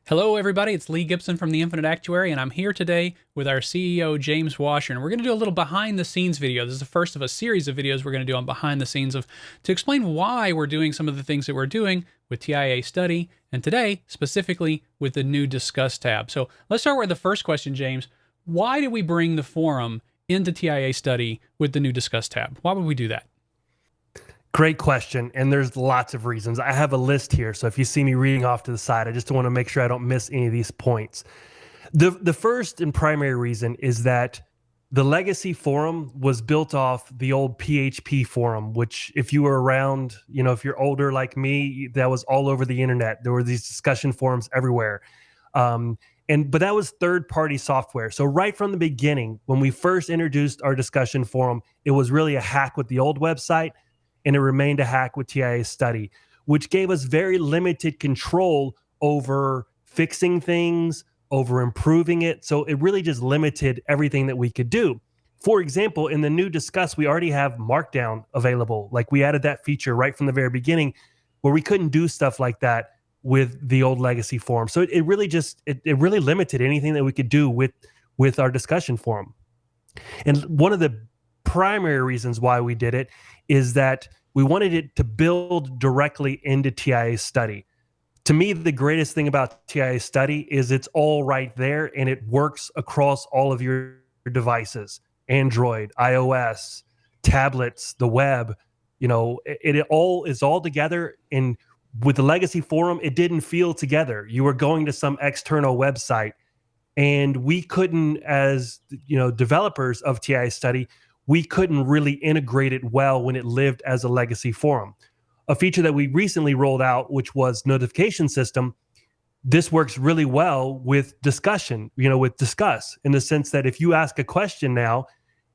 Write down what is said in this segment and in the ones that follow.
Hello, everybody. It's Lee Gibson from The Infinite Actuary, and I'm here today with our CEO, James Washer. And we're going to do a little behind the scenes video. This is the first of a series of videos we're going to do on behind the scenes to explain why we're doing some of the things that we're doing with TIA Study, and today, specifically with the new Discuss tab. So let's start with the first question, James. Why did we bring the forum into TIA Study with the new Discuss tab? Why would we do that? Great question, and there's lots of reasons. I have a list here, so if you see me reading off to the side, I just want to make sure I don't miss any of these points. The first and primary reason is that the legacy forum was built off the old PHP forum, which if you were around, if you're older like me, that was all over the internet. There were these discussion forums everywhere. But that was third-party software. So right from the beginning, when we first introduced our discussion forum, it was really a hack with the old website, and it remained a hack with TIA Study, which gave us very limited control over fixing things, over improving it. So it really just limited everything that we could do. For example, in the new Discuss, we already have Markdown available. Like, we added that feature right from the very beginning, where we couldn't do stuff like that with the old legacy forum. So it really limited anything that we could do with our discussion forum. And one of the primary reasons why we did it is that we wanted it to build directly into TIA Study. To me, the greatest thing about TIA Study is it's all right there, and it works across all of your devices: Android, iOS, tablets, the web. It all is all together. And with the legacy forum, it didn't feel together. You were going to some external website, and we couldn't, as developers of TIA Study, we couldn't really integrate it well when it lived as a legacy forum. A feature that we recently rolled out, which was notification system, this works really well with discussion, with Discuss, in the sense that if you ask a question now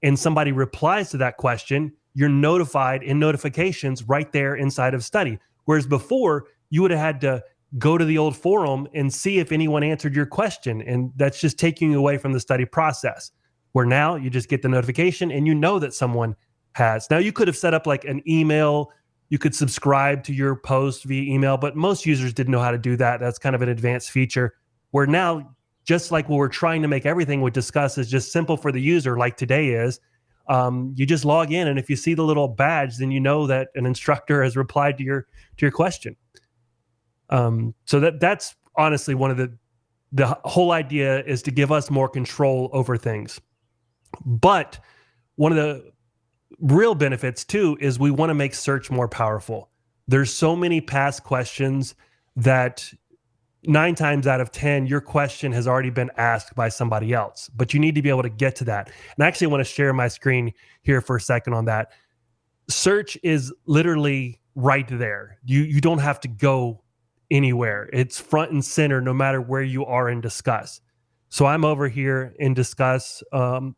and somebody replies to that question, you're notified in notifications right there inside of Study. Whereas before, you would have had to go to the old forum and see if anyone answered your question. And that's just taking you away from the study process, where now you just get the notification and you know that someone has. Now, you could have set up like an email. You could subscribe to your post via email, but most users didn't know how to do that. That's kind of an advanced feature, where now, just like what we're trying to make everything with Discuss is just simple for the user, like today is, you just log in, and if you see the little badge, then you know that an instructor has replied to your question. So that's honestly one of the whole idea is to give us more control over things. But one of the real benefits too is we want to make search more powerful. There's so many past questions that 9 times out of 10, your question has already been asked by somebody else, but you need to be able to get to that. And I actually want to share my screen here for a second on that. Search is literally right there. You don't have to go anywhere. It's front and center no matter where you are in Discuss. So I'm over here in Discuss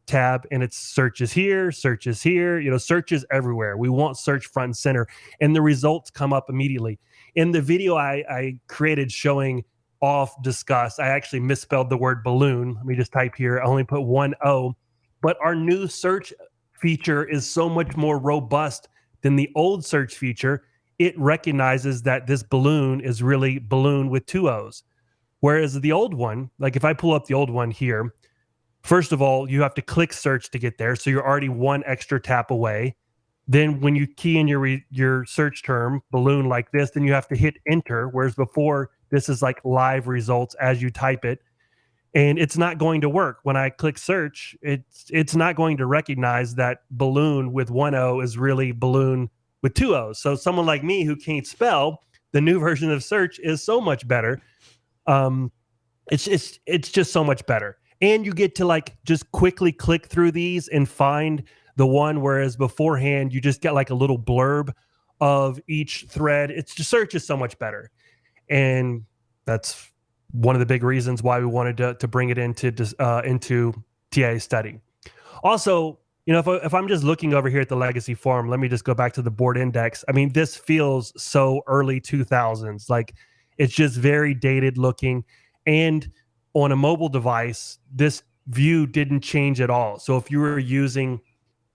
tab, and it's searches here, search is everywhere. We want search front and center, and the results come up immediately. In the video I created showing off Discuss, I actually misspelled the word balloon. Let me just type here. I only put one O. But our new search feature is so much more robust than the old search feature. It recognizes that this balloon is really balloon with 2 O's. Whereas the old one, like if I pull up the old one here, first of all, you have to click search to get there. So you're already one extra tap away. Then when you key in your search term, balloon, like this, then you have to hit enter. Whereas before, this is like live results as you type it. And it's not going to work. When I click search, it's not going to recognize that balloon with 1 O is really balloon with 2 O's. So someone like me who can't spell, the new version of search is so much better. It's just so much better. And you get to like just quickly click through these and find the one, whereas beforehand you just get like a little blurb of each thread. It's just, search is so much better. And that's one of the big reasons why we wanted to bring it into TIA Study. Also, if I'm just looking over here at the legacy forum, let me just go back to the board index. I mean, this feels so early 2000s. Like, it's just very dated looking. And on a mobile device, this view didn't change at all. So if you were using,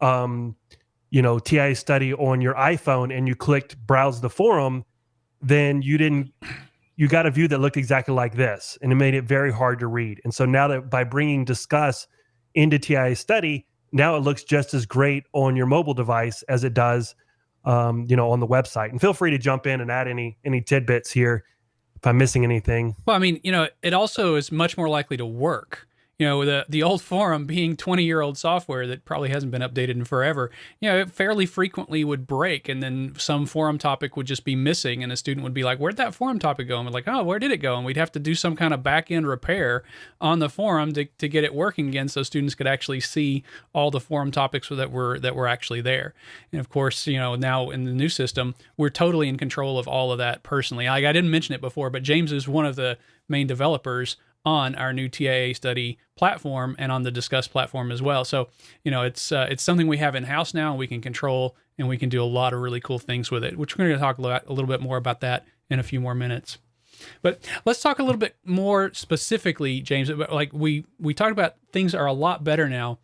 TIA Study on your iPhone and you clicked browse the forum, then you didn't you got a view that looked exactly like this, and it made it very hard to read. And so now that by bringing Discuss into TIA Study, now it looks just as great on your mobile device as it does, on the website. And feel free to jump in and add any tidbits here if I'm missing anything. Well, I mean, it also is much more likely to work. The old forum being 20-year-old software that probably hasn't been updated in forever, it fairly frequently would break, and then some forum topic would just be missing, and a student would be like, where'd that forum topic go? And we're like, oh, where did it go? And we'd have to do some kind of back-end repair on the forum to get it working again so students could actually see all the forum topics that were actually there. And of course, now in the new system, we're totally in control of all of that personally. I didn't mention it before, but James is one of the main developers on our new TIA Study platform and on the Discuss platform as well. So, it's something we have in-house now, and we can control, and we can do a lot of really cool things with it, which we're going to talk a little bit more about that in a few more minutes. But let's talk a little bit more specifically, James. Like we talked about, things are a lot better now.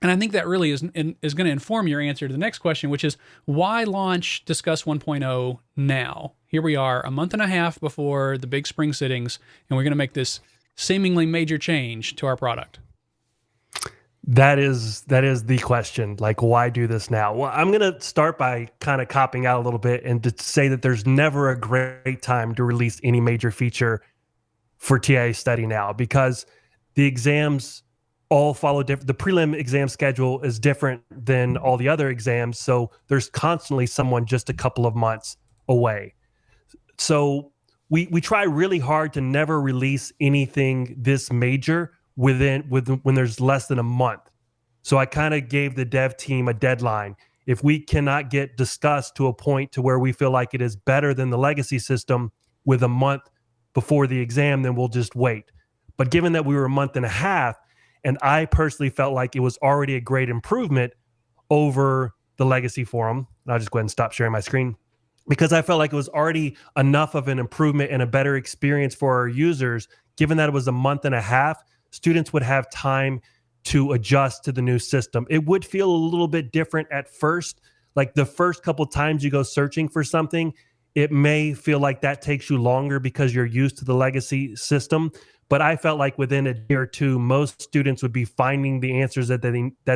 And I think that really is going to inform your answer to the next question, which is, why launch Discuss 1.0 now? Here we are, a month and a half before the big spring sittings, and we're going to make this seemingly major change to our product. That is the question. Like, why do this now? Well, I'm going to start by kind of copping out a little bit and to say that there's never a great time to release any major feature for TIA Study now, because the exams all follow different. The prelim exam schedule is different than all the other exams, so there's constantly someone just a couple of months away. So we try really hard to never release anything this major when there's less than a month. So I kind of gave the dev team a deadline. If we cannot get Discuss to a point to where we feel like it is better than the legacy system with a month before the exam, then we'll just wait. But given that we were a month and a half, and I personally felt like it was already a great improvement over the legacy forum, and I'll just go ahead and stop sharing my screen, because I felt like it was already enough of an improvement and a better experience for our users. Given that it was a month and a half, students would have time to adjust to the new system. It would feel a little bit different at first. Like the first couple times you go searching for something, it may feel like that takes you longer because you're used to the legacy system. But I felt like within a day or two, most students would be finding the answers that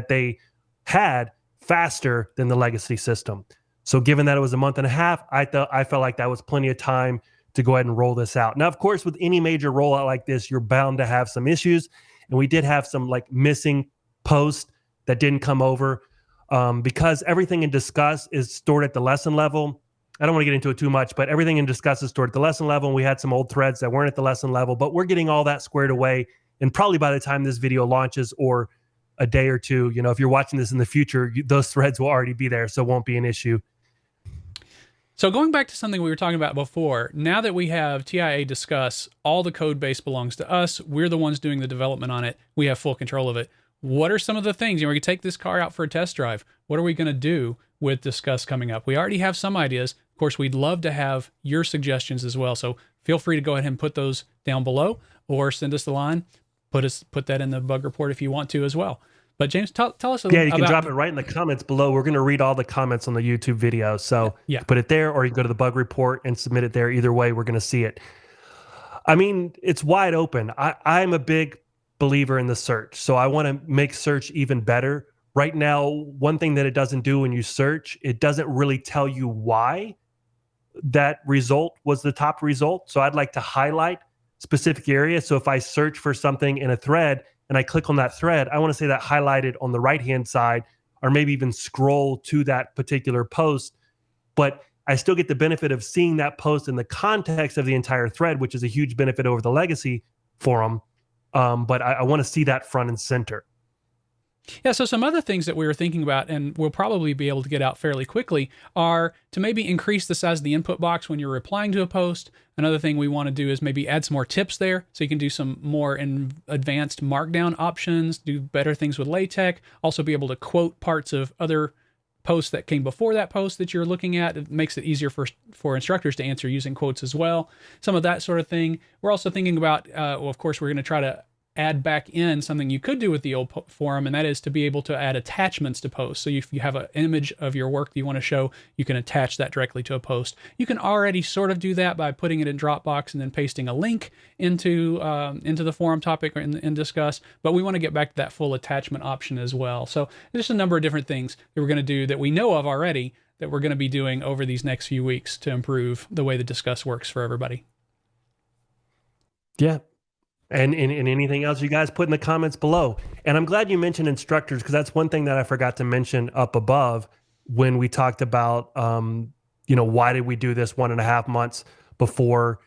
they had faster than the legacy system. So given that it was a month and a half, I felt like that was plenty of time to go ahead and roll this out. Now, of course, with any major rollout like this, you're bound to have some issues. And we did have some like missing posts that didn't come over because everything in Discuss is stored at the lesson level. I don't want to get into it too much, but everything in Discuss is stored at the lesson level. And we had some old threads that weren't at the lesson level, but we're getting all that squared away. And probably by the time this video launches, or a day or two, if you're watching this in the future, those threads will already be there. So it won't be an issue. So going back to something we were talking about before, now that we have TIA Discuss, all the code base belongs to us. We're the ones doing the development on it. We have full control of it. What are some of the things? We're going to take this car out for a test drive. What are we going to do with Discuss coming up? We already have some ideas. Of course, we'd love to have your suggestions as well. So feel free to go ahead and put those down below, or send us the line. Put that in the bug report if you want to as well. But James, tell us a little bit. Yeah, you can drop it right in the comments below. We're going to read all the comments on the YouTube video. So yeah, put it there, or you can go to the bug report and submit it there. Either way, we're going to see it. I mean, it's wide open. I'm a big believer in the search. So I want to make search even better. Right now, one thing that it doesn't do when you search, it doesn't really tell you why that result was the top result. So I'd like to highlight specific areas. So if I search for something in a thread and I click on that thread, I want to say that highlighted on the right-hand side, or maybe even scroll to that particular post. But I still get the benefit of seeing that post in the context of the entire thread, which is a huge benefit over the legacy forum. But I want to see that front and center. Yeah, so some other things that we were thinking about, and we'll probably be able to get out fairly quickly, are to maybe increase the size of the input box when you're replying to a post. Another thing we want to do is maybe add some more tips there, so you can do some more advanced markdown options, do better things with LaTeX, also be able to quote parts of other posts that came before that post that you're looking at. It makes it easier for instructors to answer using quotes as well. Some of that sort of thing. We're also thinking about, well, of course, we're going to try to add back in something you could do with the old forum, and that is to be able to add attachments to posts. So if you have an image of your work that you want to show, you can attach that directly to a post. You can already sort of do that by putting it in Dropbox and then pasting a link into the forum topic and discuss, but we want to get back to that full attachment option as well. So there's a number of different things that we're going to do that we know of already that we're going to be doing over these next few weeks to improve the way the Discuss works for everybody. Yeah. And anything else you guys put in the comments below. And I'm glad you mentioned instructors, because that's one thing that I forgot to mention up above when we talked about, why did we do this 1.5 months before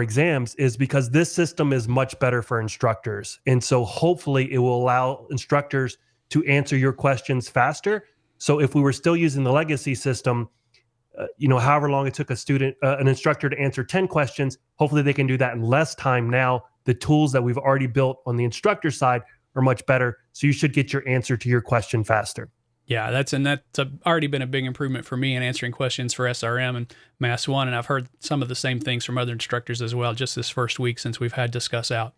exams, is because this system is much better for instructors. And so hopefully it will allow instructors to answer your questions faster. So if we were still using the legacy system, however long it took an instructor to answer 10 questions, hopefully they can do that in less time now. The tools that we've already built on the instructor side are much better, so you should get your answer to your question faster. Yeah, that's already been a big improvement for me in answering questions for SRM and Mass 1, and I've heard some of the same things from other instructors as well just this first week since we've had Discuss out.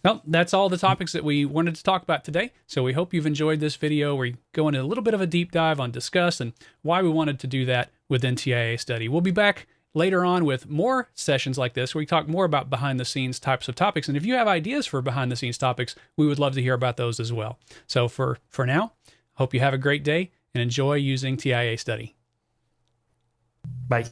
Well, that's all the topics that we wanted to talk about today. So we hope you've enjoyed this video where we go into a little bit of a deep dive on Discuss and why we wanted to do that within TIA Study. We'll be back later on with more sessions like this where we talk more about behind the scenes types of topics. And if you have ideas for behind the scenes topics, we would love to hear about those as well. So for now, hope you have a great day and enjoy using TIA Study. Bye.